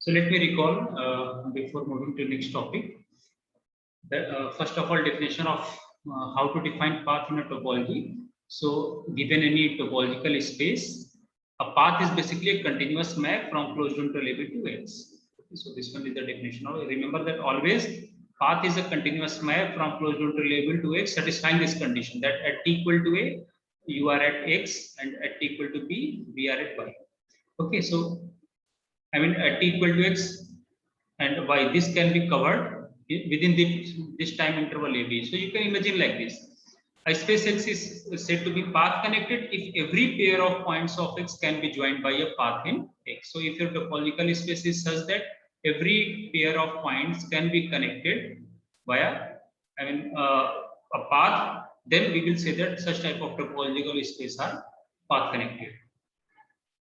So let me recall before moving to next topic. First of all, definition of how to define path in a topology. So given any topological space, a path is basically a continuous map from closed to label to X. Okay, so this one is the definition. Remember that always path is a continuous map from closed to label to X, satisfying this condition that at t equal to A, you are at X, and at t equal to B, we are at Y. Okay, so I mean at t equal to X and Y, this can be covered within this time interval AB. So you can imagine like this. A space X is said to be path connected if every pair of points of X can be joined by a path in X. So if your topological space is such that every pair of points can be connected via a path, then we will say that such type of topological space are path connected.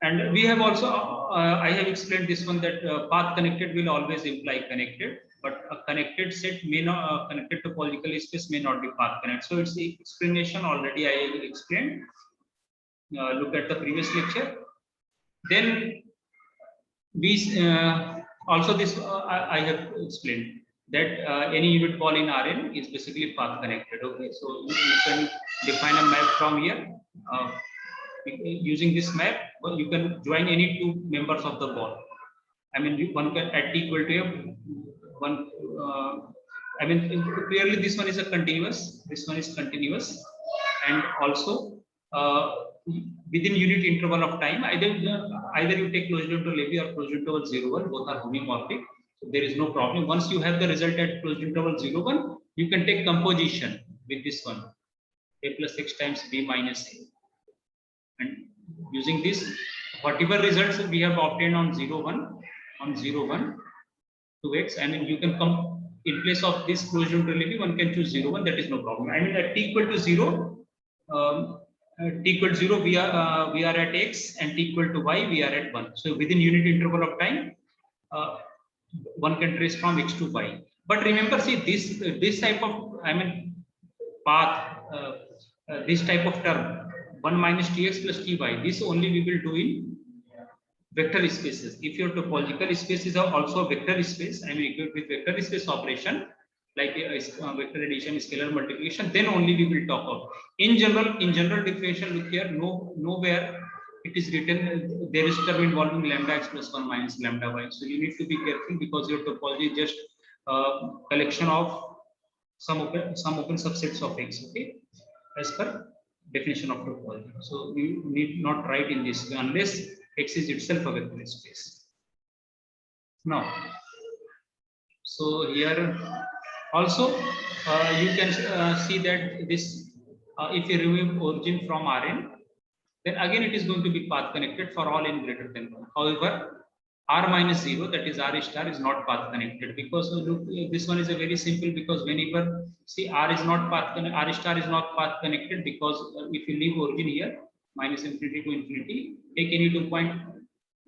And we have also, I have explained this one that path connected will always imply connected, but a connected set may not, connected topological space may not be path connected. So it's the explanation already I have explained. Look at the previous lecture. Then we also this I have explained that any unit call in Rn is basically path connected. Okay, so you can define a map from here. Using this map, you can join any two members of the ball. I mean, one can at t equal to one. I mean, clearly this one is a continuous. This one is continuous, and also within unit interval of time, either you take closed interval AB or closed interval 0, 1. Both are homomorphic, so there is no problem. Once you have the result at closed interval 0, 1, you can take composition with this one, A plus X times B minus A. And using this, whatever results we have obtained on 0, 1, on 0, 1 to X, I mean, you can come in place of this closed interval AB, one can choose 0, 1, that is no problem. I mean, at t equal to 0, t equal to 0, we are at X, and t equal to Y, we are at 1. So within unit interval of time, one can trace from X to Y. But remember, see, this type of, I mean, path, this type of term, 1 minus tx plus ty, this only we will do in vector spaces. If your topological space is also a vector space, I mean equipped with vector space operation like vector addition, scalar multiplication, then only we will talk of. In general definition, look here, nowhere it is written there is term involving lambda x plus 1 minus lambda y. So you need to be careful because your topology is just collection of some open subsets of X. Okay, as per definition of topology. So you need not write in this unless X is itself a vector space. Now, so here also you can see that this if you remove origin from Rn, then again it is going to be path connected for all n greater than 1. However, R minus 0, that is R star, is not path connected because look, this one is a very simple, because whenever see R is not path connected, R star is not path connected because if you leave origin here minus infinity to infinity, take any 2 point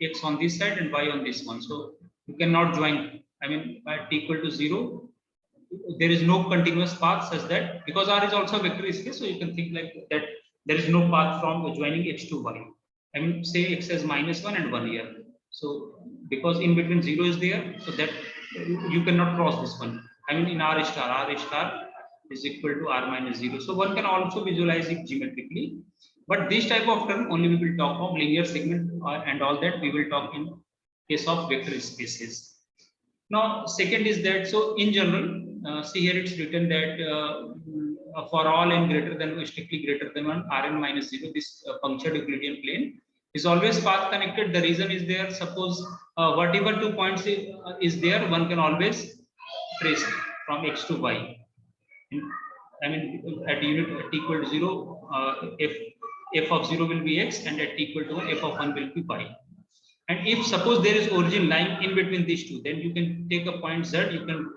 X on this side and Y on this one. So you cannot join. I mean, at t equal to 0, there is no continuous path such that, because R is also a vector space, so you can think like that there is no path from joining X to Y. I mean, say X as minus 1 and 1 here. So because in between 0 is there, so that you cannot cross this one. I mean, in R star is equal to R minus 0. So one can also visualize it geometrically. But this type of term only we will talk of linear segment and all that we will talk in case of vector spaces. Now, second is that, so in general, see here it's written that for all n greater than, strictly greater than 1, Rn minus 0, this punctured Euclidean plane is always path connected. The reason is there, suppose whatever 2 points is there, one can always trace from X to Y. I mean, at unit at t equal to 0, f of 0 will be X, and at t equal to 1, f of 1 will be Y. And if suppose there is origin lying in between these two, then you can take a point Z, you can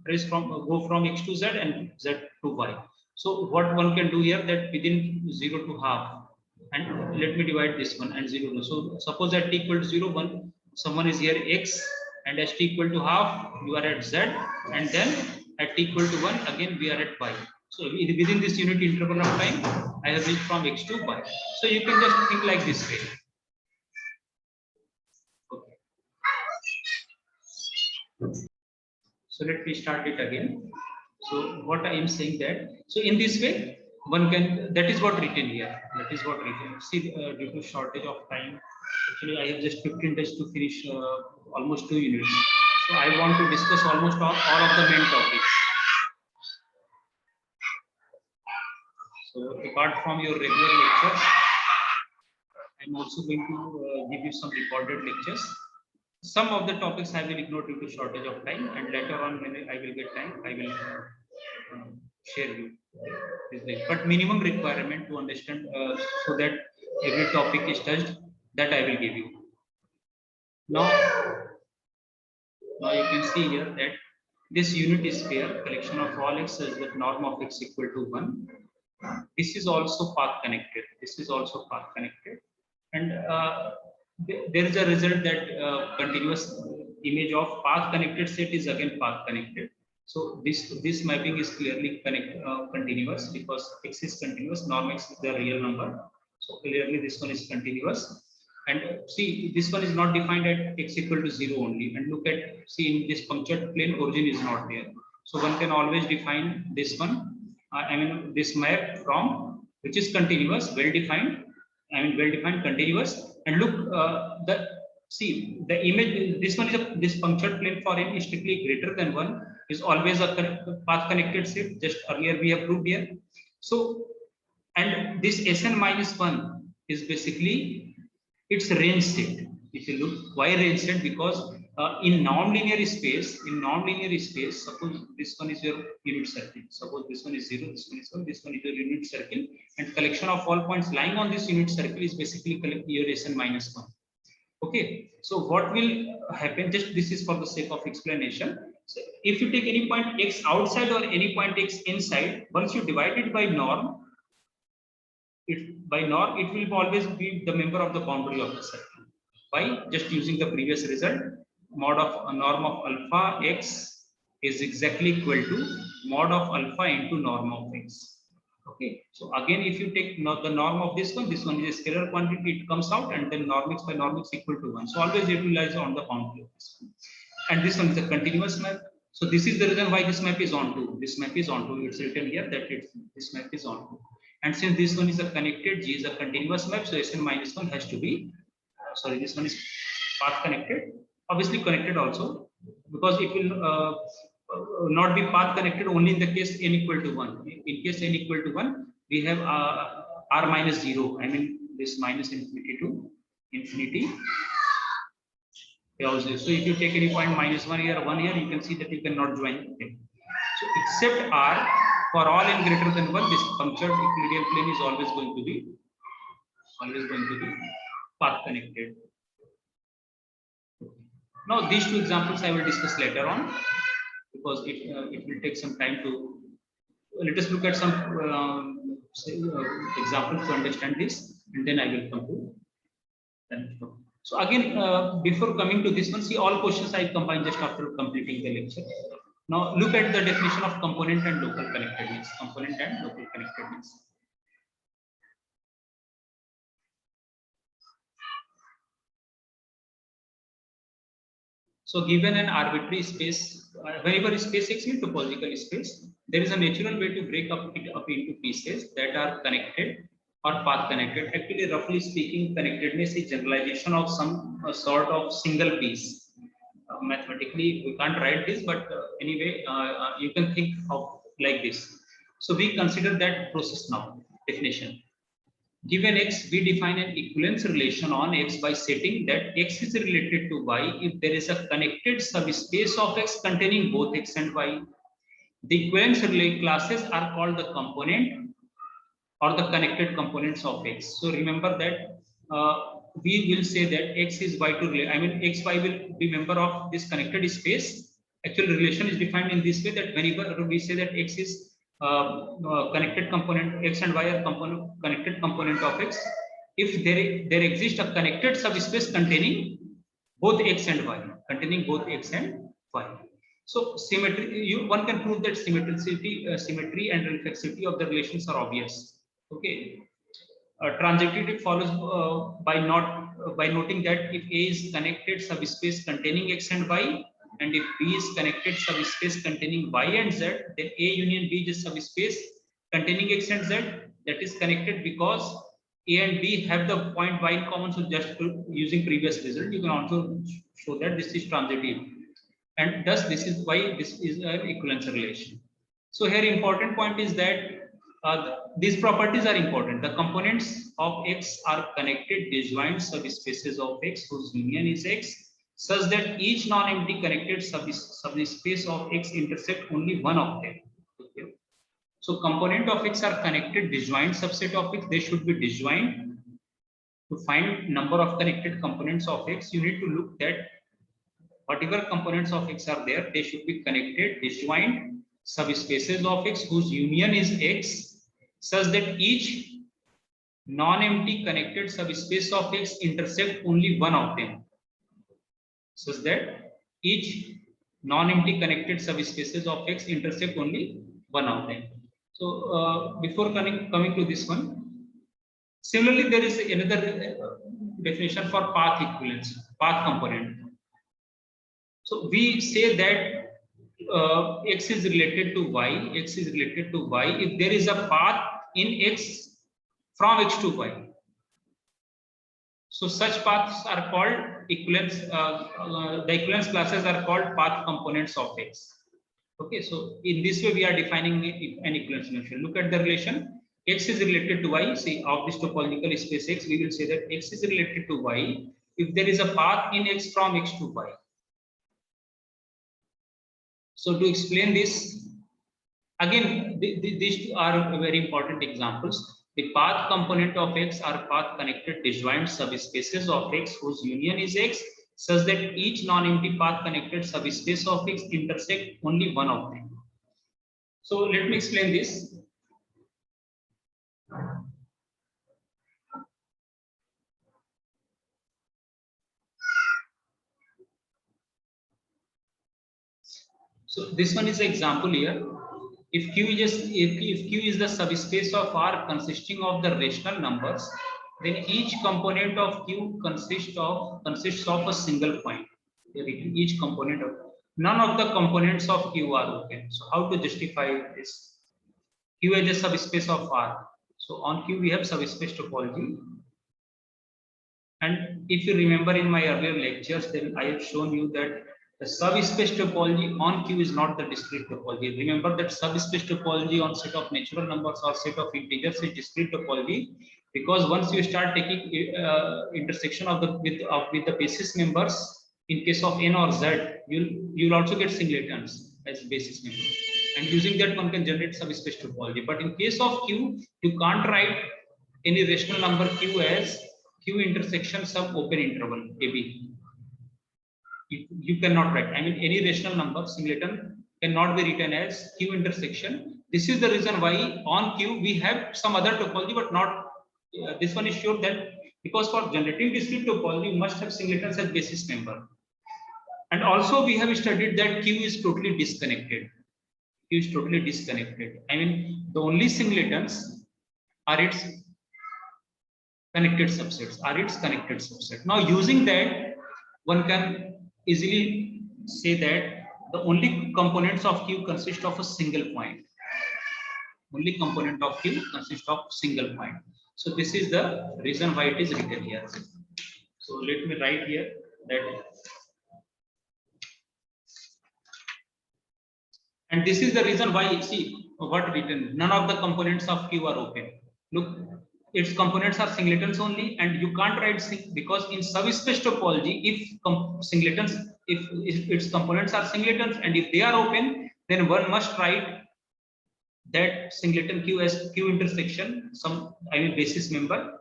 trace from, go from X to Z and Z to Y. So what one can do here, that within 0 to half, and let me divide this one and 0. So suppose at t equal to 0, 1, someone is here X, and at t equal to half, you are at Z, and then at t equal to 1, again we are at Y. So within this unit interval of time, I have reached from X to Y. So you can just think like this way. Okay. So let me start it again. So what I am saying that, so in this way, one can, that is what written here. That is what written. See, due to shortage of time, actually I have just 15 days to finish almost 2 units. So I want to discuss almost all of the main topics. So apart from your regular lectures, I'm also going to give you some recorded lectures. Some of the topics I will ignore due to shortage of time, and later on when I will get time, I will share you this way. But minimum requirement to understand so that every topic is touched, that I will give you. Now you can see here that this unit is sphere collection of all x such that norm of x equal to 1. This is also path connected. This is also path connected, and there is a result that continuous image of path connected set is again path connected. So this mapping is clearly continuous because x is continuous, norm x is the real number. So clearly this one is continuous. And see, this one is not defined at x equal to 0 only. And look at, see, in this punctured plane, origin is not there. So one can always define this one. I mean, this map from which is continuous, well defined. I mean, well defined, continuous. And look, see the image. This one is this punctured plane for n is strictly greater than 1 is always a path connected set. Just earlier we have proved here. So, and this Sn minus 1 is basically its range set. If you look, why range set? Because in non-linear space, suppose this one is your unit circle. Suppose this one is 0, this one is 1, this one is your unit circle, and collection of all points lying on this unit circle is basically your Sn minus 1. Okay, so what will happen? Just this is for the sake of explanation. So if you take any point x outside or any point x inside, once you divide it by norm, it will always be the member of the boundary of the circle. Why? Just using the previous result, mod of norm of alpha x is exactly equal to mod of alpha into norm of x. Okay, so again, if you take the norm of this one is a scalar quantity, it comes out, and then norm x by norm x equal to 1. So always utilize on the boundary of this one. And this one is a continuous map. So this is the reason why this map is onto. This map is onto. It's written here that this map is onto. And since this one is a connected, G is a continuous map, so Sn minus 1 has to be, sorry, this one is path connected, obviously connected also, because it will not be path connected only in the case n equal to 1. In case n equal to 1, we have r minus 0, I mean this minus infinity to infinity. So if you take any point minus 1 here, 1 here, you can see that you cannot join them. So except r, for all n greater than 1, this punctured Euclidean plane is always going to be path connected. Now these two examples I will discuss later on, because it will take some time to. Let us look at some examples to understand this, and then I will come to that. So again, before coming to this one, see, all questions I combine just after completing the lecture. Now look at the definition of component and local connectedness. Component and local connectedness. So given an arbitrary space, whenever space X is topological space, there is a natural way to break it up into pieces that are connected or path connected. Actually, roughly speaking, connectedness is generalization of some sort of single piece. Mathematically, we can't write this, but anyway, you can think of like this. So we consider that process now. Definition. Given x, we define an equivalence relation on x by setting that x is related to y if there is a connected subspace of x containing both x and y. The equivalence relation classes are called the component or the connected components of x. So remember that we will say that x is y to relate. I mean, x, y will be member of this connected space. Actual relation is defined in this way that whenever we say that x is connected component, x and y are connected component of x, if there exists a connected subspace containing both x and y, So symmetry, one can prove that symmetry and reflexivity of the relations are obvious. Okay. Transitivity follows by noting that if A is connected subspace containing x and y, and if B is connected subspace containing Y and Z, then A union B is a subspace containing X and Z that is connected because A and B have the point Y in common. So just using previous result, you can also show that this is transitive, and thus this is why this is an equivalence relation. So here important point is that these properties are important. The components of X are connected disjoint subspaces of X whose union is X, such that each non-empty connected subspace of X intersect only one of them. Okay. So component of X are connected disjoint subset of X. They should be disjoint. To find number of connected components of X, you need to look that whatever components of X are there, they should be connected disjoint subspaces of X whose union is X, such that each non-empty connected subspace of X intersect only one of them. Such that each non-empty connected subspaces of X intersect only one of them. So before coming to this one, similarly there is another definition for path equivalence, path component. So we say that X is related to Y, X is related to Y if there is a path in X from X to Y. So such paths are called equivalence, the equivalence classes are called path components of X. Okay, so in this way we are defining an equivalence relation. Look at the relation. X is related to Y. See, of this topological space X, we will say that X is related to Y if there is a path in X from X to Y. So to explain this, again, these are very important examples. The path component of X are path connected disjoint subspaces of X whose union is X, such that each non-empty path connected subspace of X intersect only one of them. So let me explain this. So this one is an example here. If Q is the subspace of R consisting of the rational numbers, then each component of Q consists of a single point. Each component of none of the components of Q are open. So how to justify this? Q is a subspace of R. So on Q we have subspace topology. And if you remember in my earlier lectures, then I have shown you that the subspace topology on Q is not the discrete topology. Remember that subspace topology on set of natural numbers or set of integers is discrete topology, because once you start taking intersection of the with the basis members in case of n or z, you'll also get singletons as basis member, and using that one can generate subspace topology. But in case of Q, you can't write any rational number Q as Q intersection some open interval AB. You cannot write. I mean, any rational number singleton cannot be written as Q intersection. This is the reason why on Q we have some other topology, but not this one is sure that because for generating discrete topology you must have singletons as basis member. And also we have studied that Q is totally disconnected. Q is totally disconnected. I mean, the only singletons are its connected subsets. Now using that, one can easily say that the only components of Q consist of a single point. Only component of Q consists of single point. So this is the reason why it is written here. So let me write here that, and this is the reason why you see what written. None of the components of Q are open. Look, its components are singletons only, and you can't write because in subspace topology, if its components are singletons and if they are open, then one must write that singleton Q as Q intersection some basis member,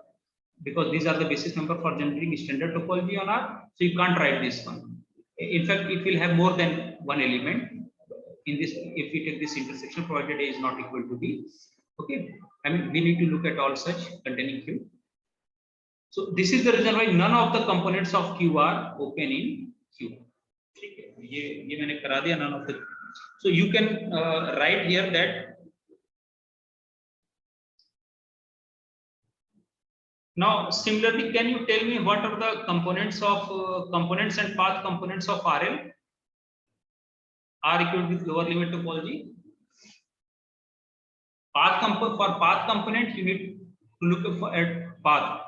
because these are the basis member for generating standard topology on R. So you can't write this one. In fact, it will have more than one element in this if we take this intersection, provided A is not equal to B. Okay, I mean, we need to look at all such containing Q. So this is the reason why none of the components of Q are open in Q. ये मैंने करा दिया, none of the. So you can write here that. Now similarly, can you tell me what are the components of components and path components of RL? R equal with lower limit topology. For path component, you need to look at path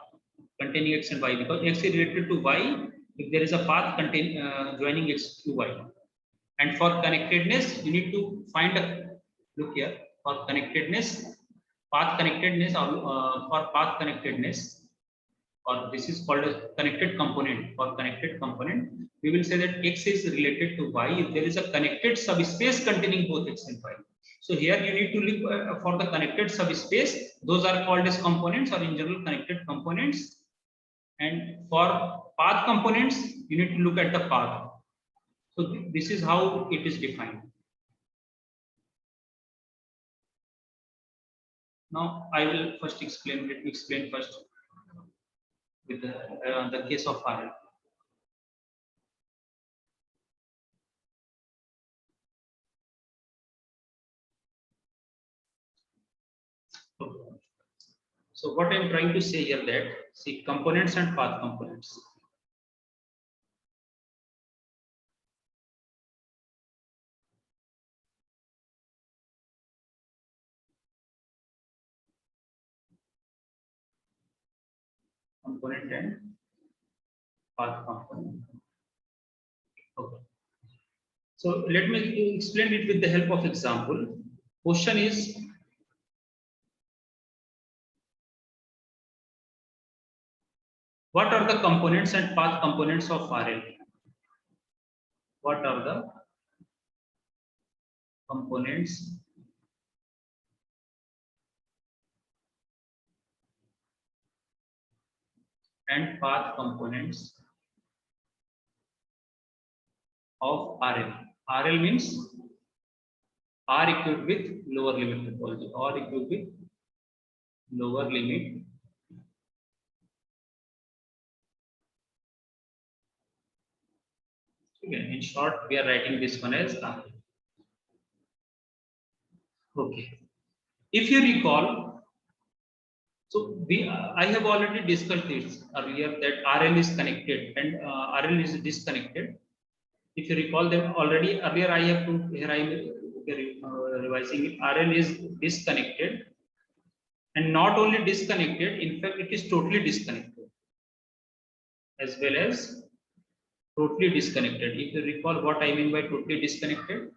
containing x and y, because x is related to y if there is a path joining x to y. And for connectedness, you need to find a look here for connectedness, path connectedness, or for path connectedness, or this is called a connected component. For connected component, we will say that x is related to y if there is a connected subspace containing both x and y. So here you need to look for the connected subspace. Those are called as components, or in general connected components. And for path components, you need to look at the path. So this is how it is defined. Now I will first explain. Let me explain first with the case of RL. So what I am trying to say here, that see components and path components. Component and path component. Okay. So let me explain it with the help of example. Question is, what are the components and path components of RL? What are the components and path components of RL? RL means R equipped with lower limit topology, or equipped with lower limit again. In short, we are writing this one as R. Okay. If you recall, so I have already discussed this earlier that RL is connected and RL is disconnected. If you recall them already earlier, I have proved here. I am revising it. RL is disconnected, and not only disconnected. In fact, it is totally disconnected, as well as totally disconnected. If you recall what I mean by totally disconnected,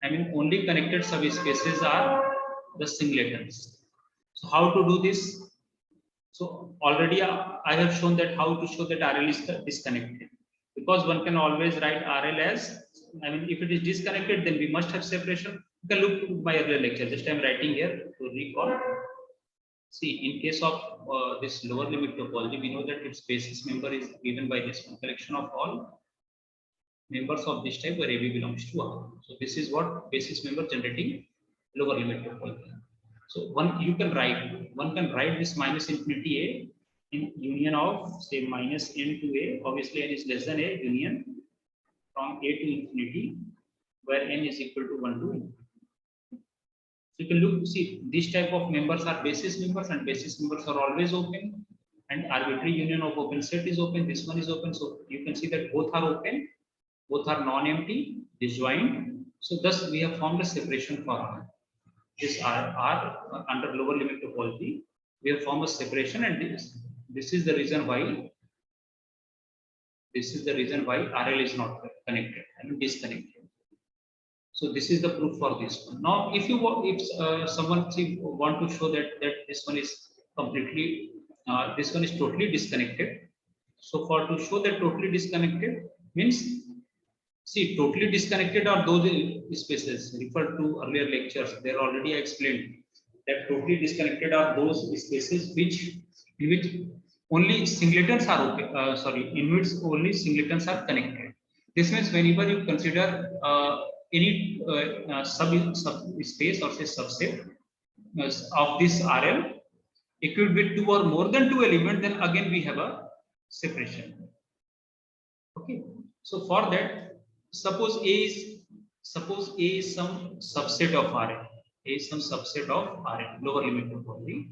I mean only connected subspaces are the singletons. So how to do this? So already I have shown that how to show that RL is disconnected, because one can always write RL as, I mean, if it is disconnected, then we must have separation. You can look to my earlier lecture. Just I am writing here to recall. See, in case of this lower limit topology, we know that its basis member is given by this one collection of all members of this type where AB belongs to R. So this is what basis member generating lower limit topology. So one can write this minus infinity A in union of say minus n to A. Obviously n is less than A, union from A to infinity, where n is equal to 1 to infinity. So you can look, see, this type of members are basis members, and basis members are always open, and arbitrary union of open set is open. This one is open, so you can see that both are open, both are non-empty, disjoint. So thus we have found a separation for R. This R under lower limit topology, we have formed a separation, and this is the reason why. This is the reason why RL is not connected and disconnected. So this is the proof for this one. Now, if someone want to show that this one is completely, this one is totally disconnected. So for to show that totally disconnected means, see, totally disconnected are those spaces referred to earlier lectures. There already I explained that totally disconnected are those spaces in which only singletons are open. In which only singletons are connected. This means whenever you consider any subspace or say subset of this RL equipped with 2 or more than 2 elements, then again we have a separation. Okay. So for that, suppose A is some subset of RL. A is some subset of RL, lower limit topology,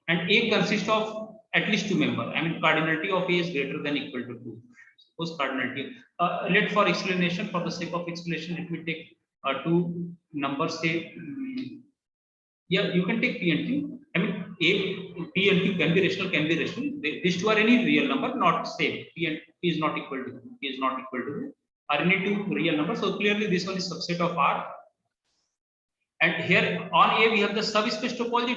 and A consists of at least 2 members. I mean, cardinality of A is greater than equal to 2. Suppose cardinality. For the sake of explanation, let me take two numbers, say, yeah, you can take P and Q. I mean, P and Q can be rational, can be rational. These two are any real number, not same. P and P is not equal to Q, P is not equal to Q, are any two real numbers. So clearly this one is subset of R. And here on A we have the subspace topology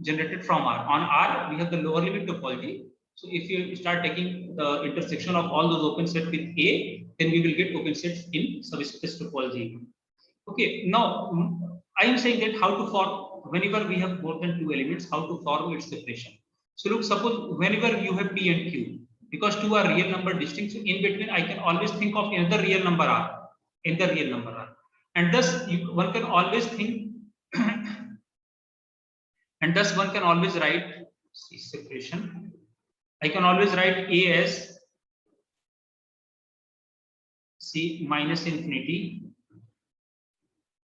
generated from R. On R we have the lower limit topology. So if you start taking the intersection of all those open sets with A, then we will get open sets in subspace topology. Okay, now I am saying that how to form, whenever we have more than two elements, how to form its separation. So look, suppose whenever you have P and Q, because two are real number distinct, so in between I can always think of another real number R, another real number R, and thus one can always think, and thus one can always write separation. I can always write A as C minus infinity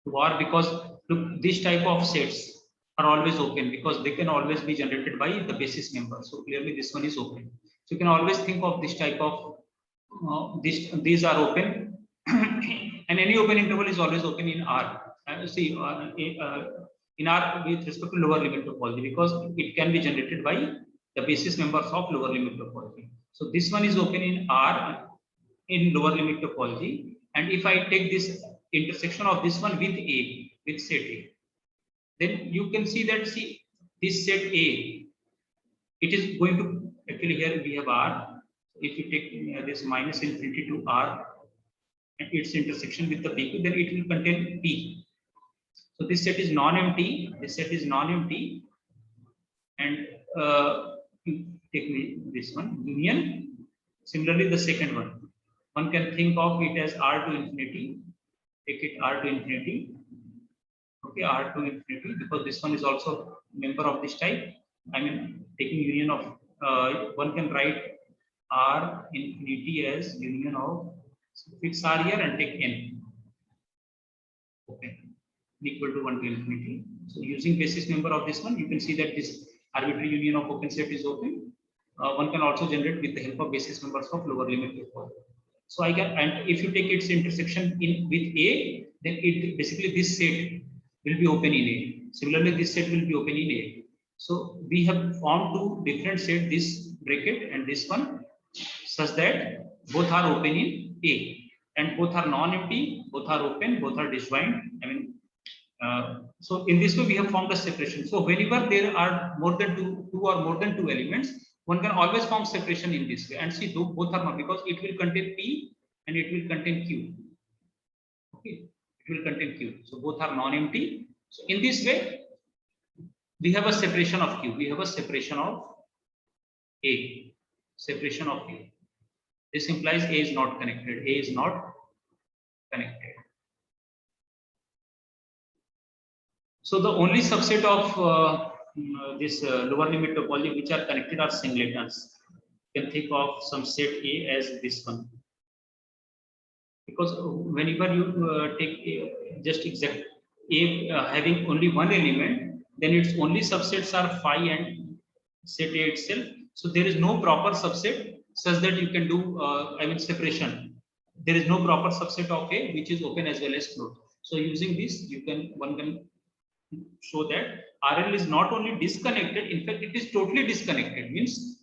to R, because look, this type of sets are always open because they can always be generated by the basis member. So clearly this one is open. So you can always think of this type of these are open, and any open interval is always open in R. In R with respect to lower limit topology, because it can be generated by the basis members of lower limit topology. So this one is open in R in lower limit topology, and if I take this intersection of this one with A, with set A, then you can see that, see, this set A, it is going to, actually here we have R. If you take this minus infinity to R and its intersection with the PQ, then it will contain P. So this set is non-empty, this set is non-empty, and take this one, union. Similarly, the second one can think of it as R to infinity, take it R to infinity. Okay, R to infinity, because this one is also member of this type. I mean, taking union of, one can write R infinity as union of, fix R here and take N. Okay, equal to 1 to infinity. So using basis member of this one, you can see that this arbitrary union of open set is open. One can also generate with the help of basis members of lower limit topology. So I can, and if you take its intersection in with A, then it basically this set will be open in A. Similarly, this set will be open in A. So we have formed two different sets, this bracket and this one, such that both are open in A, and both are non-empty, both are open, both are disjoint. I mean, so in this way we have formed a separation. So whenever there are more than two or more than two elements, one can always form separation in this way. And see, both are not, because it will contain P and it will contain Q. Okay, it will contain Q. So both are non-empty. So in this way, we have a separation of Q. We have a separation of A. Separation of A. This implies A is not connected. A is not connected. So the only subset of this lower limit topology which are connected are singletons. You can think of some set A as this one, because whenever you take just exact A having only one element, then its only subsets are phi and set A itself. So there is no proper subset such that you can do I mean separation. There is no proper subset of A which is open as well as closed. So using this, one can show that RL is not only disconnected, in fact it is totally disconnected. Means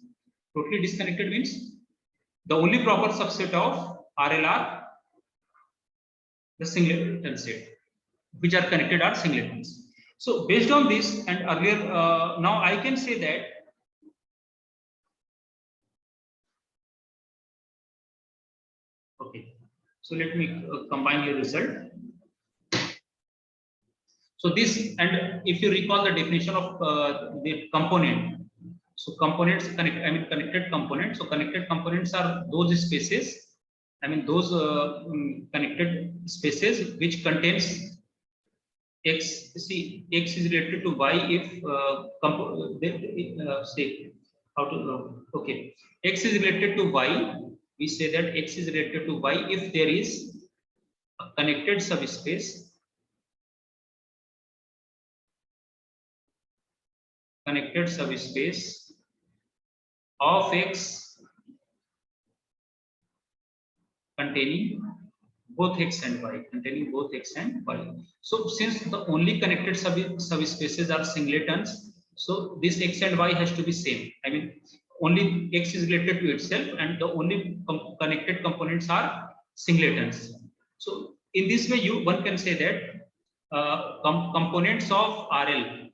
totally disconnected means the only proper subset of RL are the singleton set, which are connected are singletons. So based on this and earlier, now I can say that okay. So let me combine your result. So this, and if you recall the definition of the component, so components connected components. So connected components are those spaces, I mean those connected spaces which contains X. See, X is related to Y if say how to okay, X is related to Y. We say that X is related to Y if there is a connected subspace. Connected subspace of X containing both x and y, containing both x and y. So since the only connected subspaces are singletons, so this x and y has to be same. I mean, only x is related to itself, and the only connected components are singletons. So in this way, one can say that components of RL,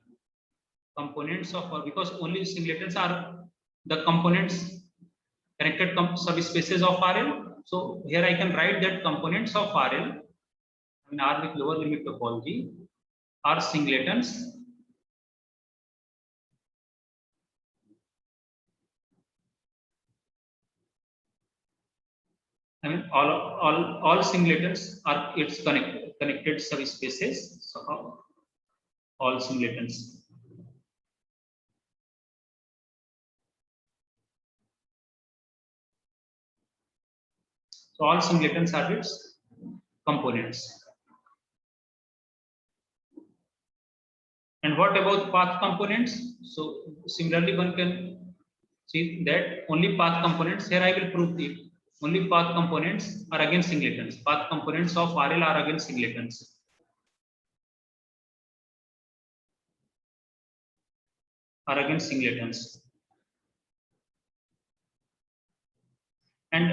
because only singletons are the components, connected subspaces of RL. So here I can write that components of RL, I mean R with lower limit topology, are singletons I mean all singletons are its connected subspaces. So all singletons. So all singletons are its components. And what about path components? So similarly, one can see that only path components. Here I will prove it. Only path components are again singletons. Path components of RL are again singletons. Are again singletons. And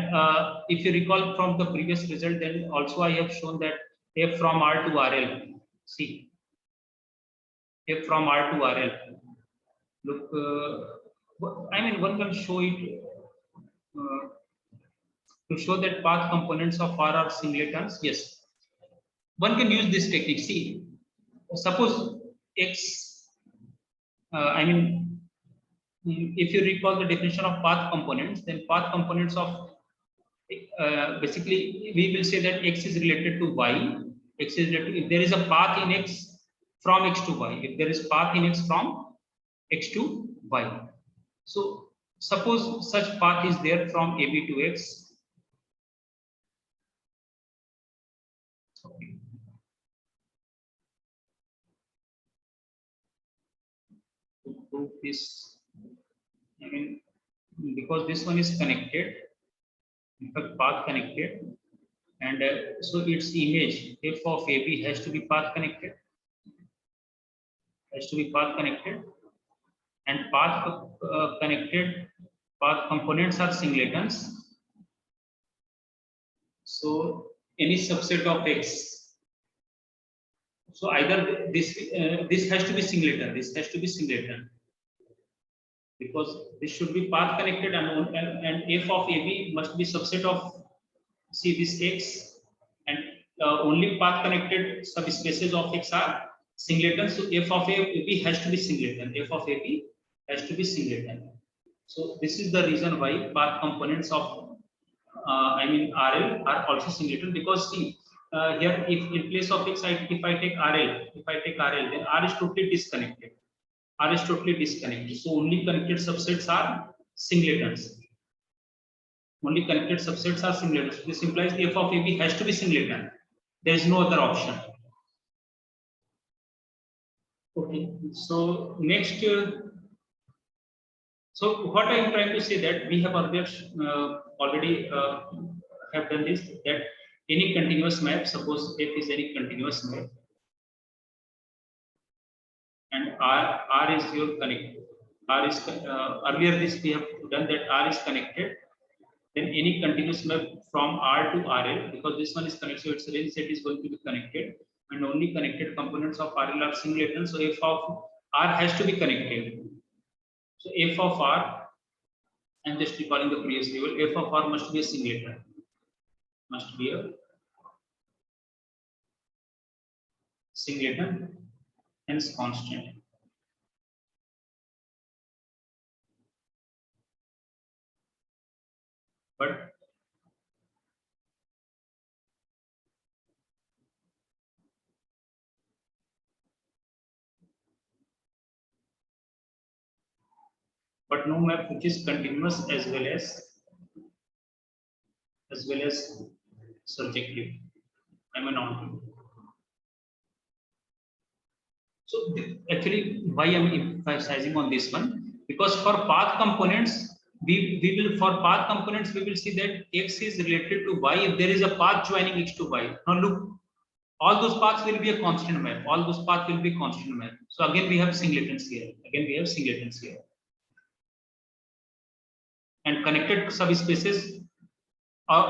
if you recall from the previous result, then also I have shown that F from R to RL. See, F from R to RL. Look, I mean, one can show it to show that path components of R are singletons. Yes, one can use this technique. See, suppose X, I mean, if you recall the definition of path components, then path components of basically we will say that X is related to Y. X is related, if there is a path in X from X to Y, if there is path in X from X to Y. So suppose such path is there from AB to X. Okay. To prove this, I mean, because this one is connected, in fact, path connected, and so its image F of AB has to be path connected, and path connected path components are singletons. So any subset of X. So either this has to be singleton. This has to be singleton, because this should be path connected, and F of AB must be subset of, see, this X, and only path connected subspaces of X are singleton. So F of AB has to be singleton. F of AB has to be singleton. So this is the reason why path components of I mean RL are also singleton, because see, here if in place of X, if I take RL, then R is totally disconnected. So only connected subsets are singletons. Only connected subsets are singletons. This implies the F of AB has to be singleton. There is no other option. Okay. So next, so what I am trying to say, that we have already have done this, that any continuous map, suppose F is any continuous map, and R is your connect. R is earlier this we have done that R is connected. Then any continuous map from R to RL, because this one is connected, so its range set is going to be connected, and only connected components of RL are singletons. So F of R has to be connected. So F of R, I'm just recalling the previous level, F of R must be a singleton. Must be a singleton, hence constant. But no map which is continuous as well as surjective. I'm a non. So actually, why I'm emphasizing on this one? Because for path components, we will, for path components, we will see that x is related to y if there is a path joining x to y. Now look, all those paths will be a constant map. All those paths will be constant map. So again, we have singletons here. Again, we have singletons here. And connected subspaces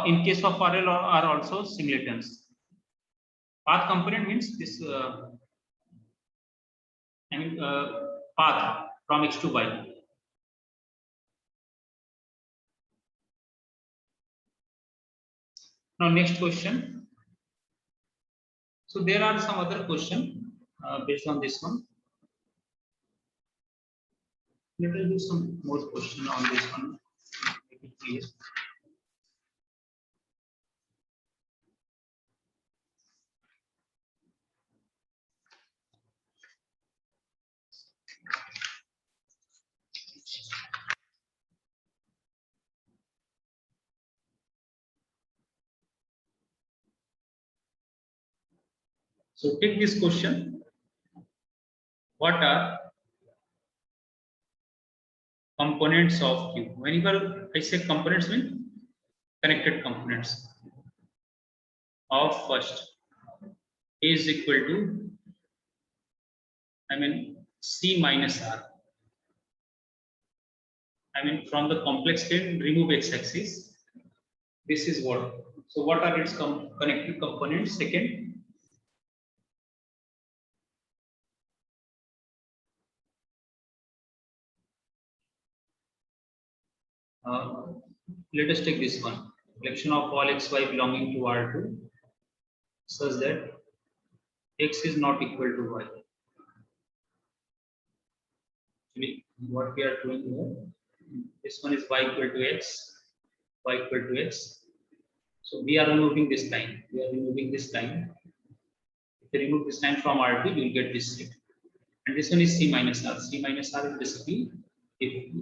in case of RL are also singletons. Path component means this, path from x to y. Now next question. So there are some other question based on this one. Let us do some more question on this one. Make it clear. So take this question. What are components of Q? Whenever I say components, mean connected components of first is equal to, C minus R. From the complex plane, remove x-axis. This is what. So what are its connected components? Second, let us take this one. Collection of all xy belonging to R2 such that x is not equal to y. Actually, what we are doing here, this one is y equal to x, y equal to x. So we are removing this line. We are removing this line. If you remove this line from R2, you will get this set. And this one is C minus R. C minus R is basically, if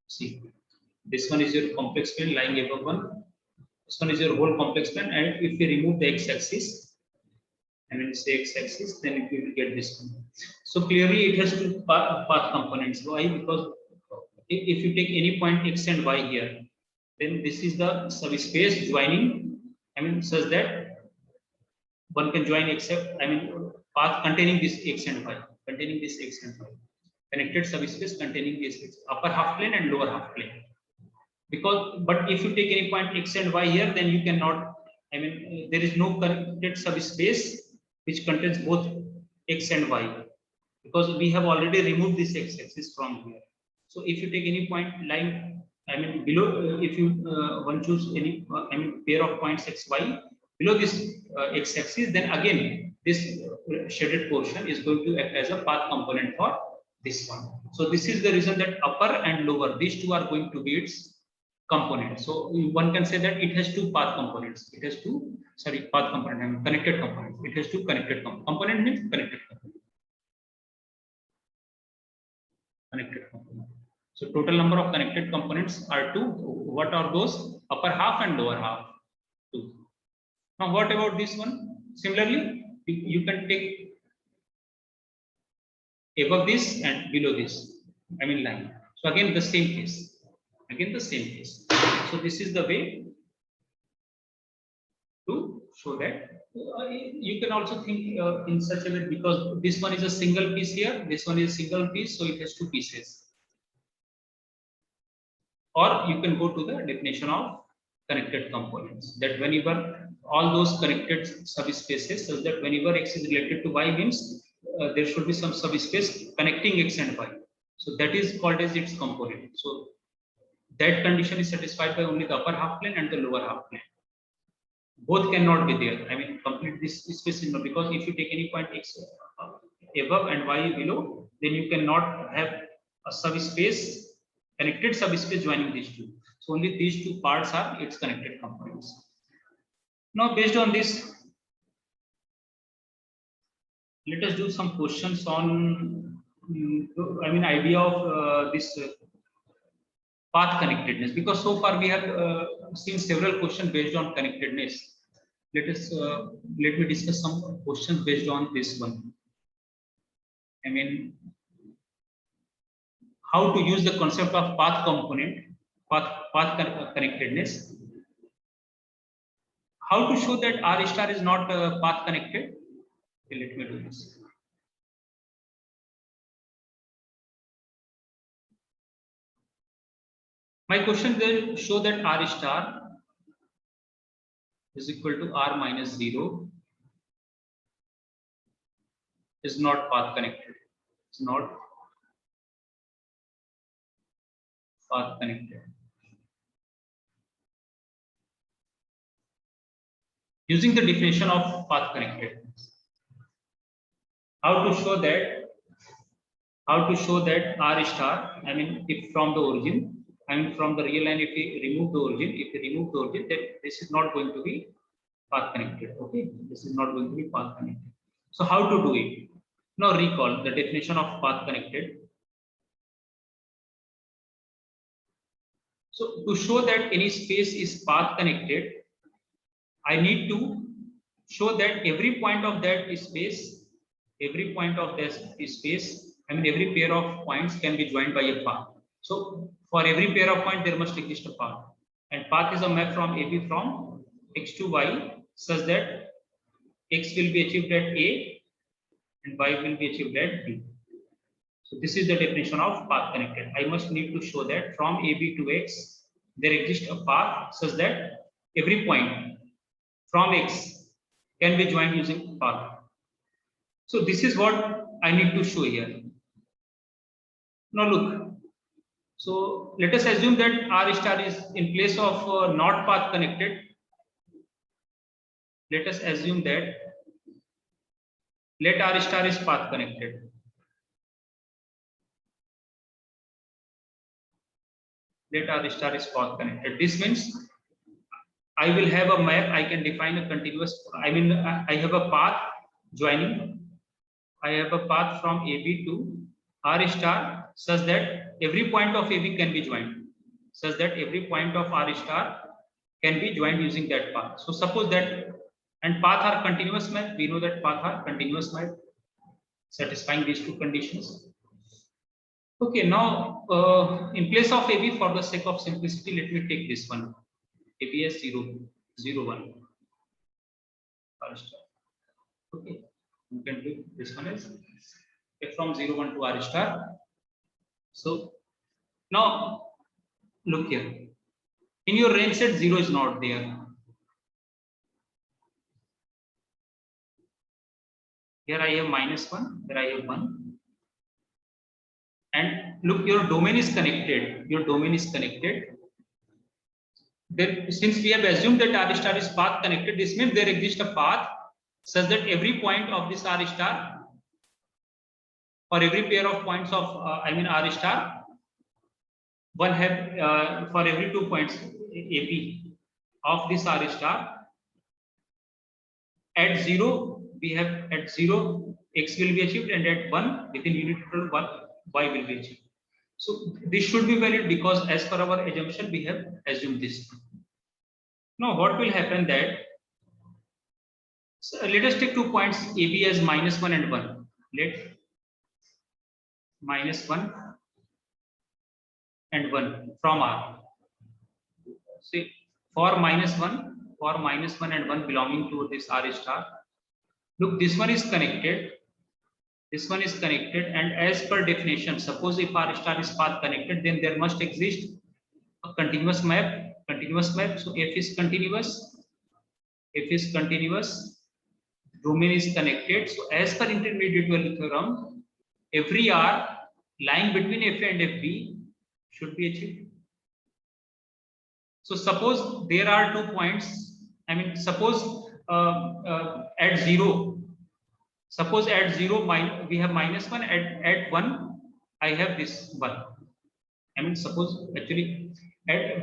see, this one is your complex plane lying above one. This one is your whole complex plane, and if you remove the x-axis, say x-axis, then you will get this one. So clearly, it has two path components. Why? Because if you take any point x and y here, then this is the subspace joining. Such that one can join except path containing this x and y, containing this x and y, connected subspace containing this upper half plane and lower half plane. Because, but if you take any point x and y here, then you cannot. There is no connected subspace which contains both x and y, because we have already removed this x-axis from here. So if you take any point line, below, if you one choose any pair of points x, y below this x-axis, then again this shaded portion is going to act as a path component for this one. So this is the reason that upper and lower, these two are going to be its component. So one can say that it has two path components. It has two, path component, connected components. It has two connected component. Component means connected component. Connected component. So total number of connected components are two. What are those? Upper half and lower half. Two. Now what about this one? Similarly, you can take above this and below this. Line. So again the same case. Again the same case. So this is the way to show that. You can also think in such a way, because this one is a single piece here, this one is a single piece, so it has two pieces. Or you can go to the definition of connected components, that whenever all those connected subspaces, so that whenever x is related to y means there should be some subspace connecting x and y. So that is called as its component. So that condition is satisfied by only the upper half plane and the lower half plane. Both cannot be there. Complete this space is not, because if you take any point x above and y below, then you cannot have a subspace, connected subspace joining these two. So only these two parts are its connected components. Now, based on this, let us do some questions on, idea of this path connectedness, because so far we have seen several questions based on connectedness. Let me discuss some questions based on this one. How to use the concept of path component connectedness. How to show that R star is not path connected? Okay, let me do this. My question will show that R star is equal to R minus 0 is not path connected. It's not path connected. Using the definition of path connectedness. How to show that? How to show that R star, I mean, if from the origin, I mean, from the real line, if we remove the origin, then this is not going to be path connected. Okay, this is not going to be path connected. So, how to do it? Now, recall the definition of path connected. So, to show that any space is path connected, I need to show that every point of that space, every point of this space, I mean, every pair of points can be joined by a path. So for every pair of points, there must exist a path. And path is a map from AB from X to Y such that X will be achieved at A and Y will be achieved at B. So this is the definition of path connected. I must need to show that from AB to X, there exists a path such that every point from X can be joined using path. So this is what I need to show here. Now look, so let us assume that R star is in place of not path connected. Let us assume that let R star is path connected. Let R star is path connected. This means I will have a map. I can define a continuous. I mean, I have a path joining. I have a path from AB to R star such that every point of AB can be joined. Such that every point of R star can be joined using that path. So suppose that, and path are continuous map. We know that path are continuous map, satisfying these two conditions. Okay, now in place of AB, for the sake of simplicity, let me take this one. AB as 0, 0, 1. R star. Okay, you can do this one as from 0, 1 to R star. So now look here. In your range set, 0 is not there. Here I have -1, here I have 1. And look, your domain is connected. Your domain is connected. Then, since we have assumed that R star is path connected, this means there exists a path such that every point of this R star, or every pair of points of R star, one have for every 2 points AP of this R star, at 0 we have at 0 X will be achieved, and at 1 within unit total 1 Y will be achieved. So this should be valid because as per our assumption we have assumed this. Now what will happen that, so let us take 2 points AB as -1 and 1. Let -1 and 1 from R. See, for -1 and 1 belonging to this R star. Look, this one is connected. This one is connected, and as per definition, suppose if R star is path connected, then there must exist a continuous map. So F is continuous. Domain is connected. So as per intermediate value theorem, every R lying between F and FB should be achieved. So suppose there are 2 points. I mean, suppose at 0. Suppose at 0 we have -1. At 1 I have this 1. I mean, suppose actually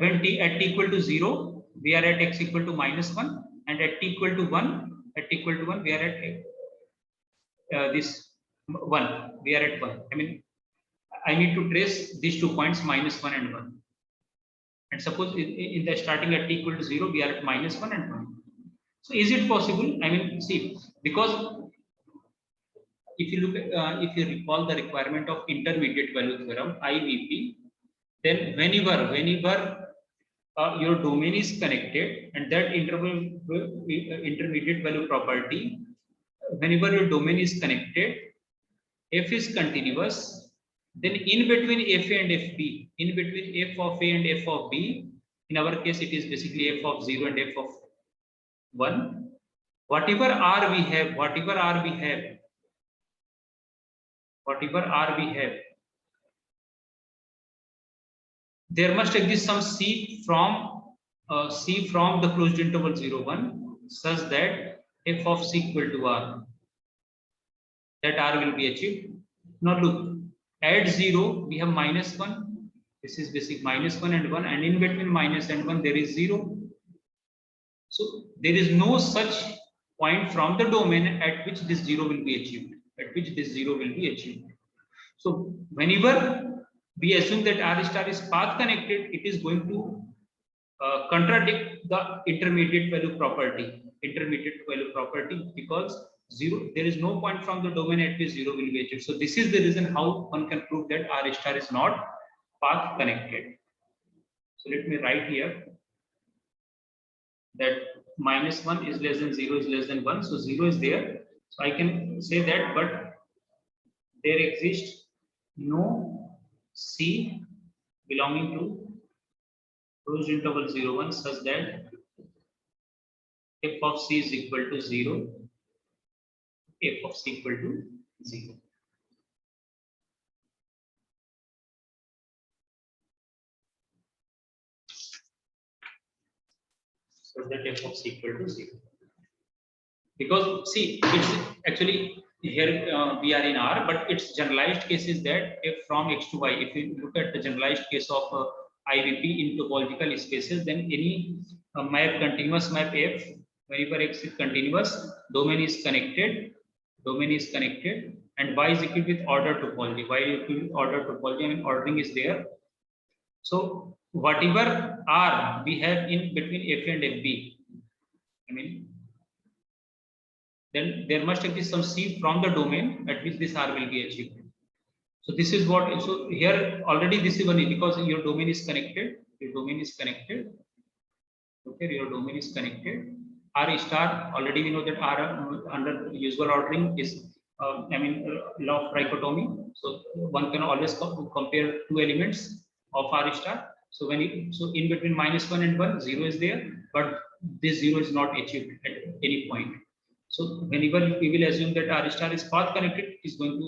when t at t equal to 0, we are at x equal to -1, and at t equal to 1, we are at this 1. We are at 1. I mean, I need to trace these 2 points -1 and 1. And suppose in the starting at t equal to 0, we are at -1 and 1. So is it possible? I mean, see, because if you look at, if you recall the requirement of intermediate value theorem, IVP, then whenever your domain is connected and that intermediate value property, whenever your domain is connected, f is continuous, then in between f and fb, in between f of a and f of b, in our case it is basically f of 0 and f of 1, whatever r we have, there must exist some c from the closed interval 0 1 such that f of c equal to r, that r will be achieved. Now look, at 0 we have -1, this is basic -1 and 1, and in between minus and 1 there is 0. So there is no such point from the domain at which this 0 will be achieved, So whenever we assume that r star is path connected, it is going to contradict the intermediate value property, because 0, there is no point from the domain at which 0 will be achieved. So this is the reason how one can prove that r star is not path connected. So let me write here that -1 is less than 0 is less than 1, so 0 is there. So I can say that, but there exists no c belonging to closed interval 0 1 such that f of c is equal to 0, f of c equal to 0. So that f of c equal to 0. Because see, it's actually here we are in R, but its generalized case is that if from x to y, if you look at the generalized case of IVP in topological spaces, then any map, continuous map f, whenever x is continuous, domain is connected, and y is equal with order topology. Y is equal with order topology, I mean ordering is there. So whatever R we have in between f and fb, I mean, then there must exist some c from the domain at which this r will be achieved. So this is what, so here already this is one, because your domain is connected, okay, your domain is connected. R star, already we know that R under usual ordering is law of trichotomy, so one can always compare two elements of R star. So when so in between -1 and 1, 0 is there, but this 0 is not achieved at any point. So whenever we will assume that R star is path connected, it is going to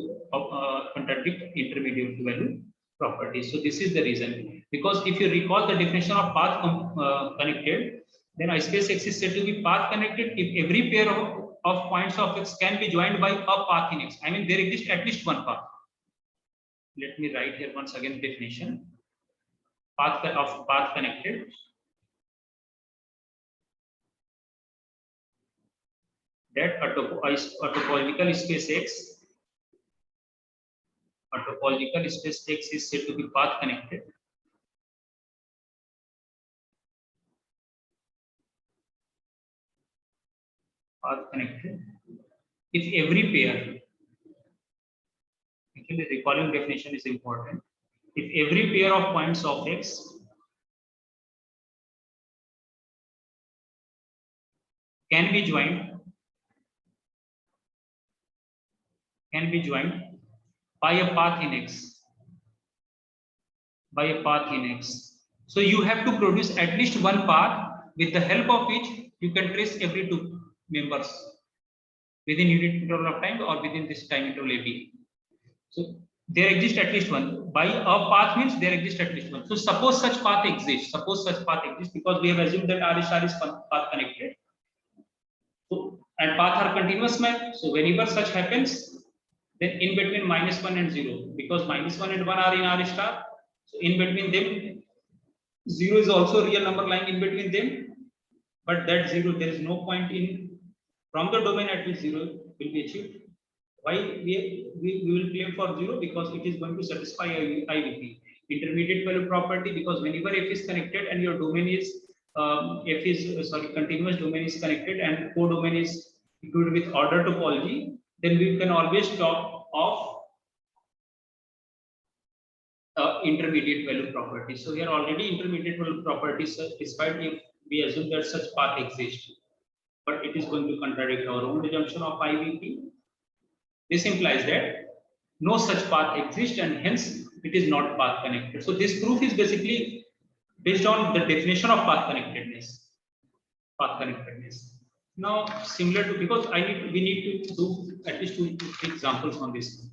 contradict intermediate value property. So this is the reason, because if you recall the definition of path connected, then a space x is said to be path connected if every pair of points of x can be joined by a path in x. I mean, there exists at least one path. Let me write here once again definition. Path connected. That a topological space x, is said to be path connected if every pair, actually recalling definition is important, if every pair of points of x can be joined by a path in x, So you have to produce at least one path with the help of which you can trace every two members within unit interval of time or within this time interval AB. So there exists at least one. By a path means there exists at least one. So suppose such path exists, because we have assumed that R star is path connected. So and path are continuous map. So whenever such happens, then in between -1 and 0, because -1 and 1 are in R star, so in between them 0 is also a real number lying in between them, but that 0, there is no point in from the domain at which 0 will be achieved. Why we will claim for 0? Because it is going to satisfy IVP, intermediate value property, because whenever f is connected and your domain is continuous domain is connected and codomain is equivalent with order topology, then we can always talk of intermediate value property. So here already intermediate value properties are specified if we assume that such path exists, but it is going to contradict our own assumption of IVP. This implies that no such path exists and hence it is not path connected. So this proof is basically based on the definition of path connectedness. Now, similar to, because we need to do at least 2 to 3 examples on this.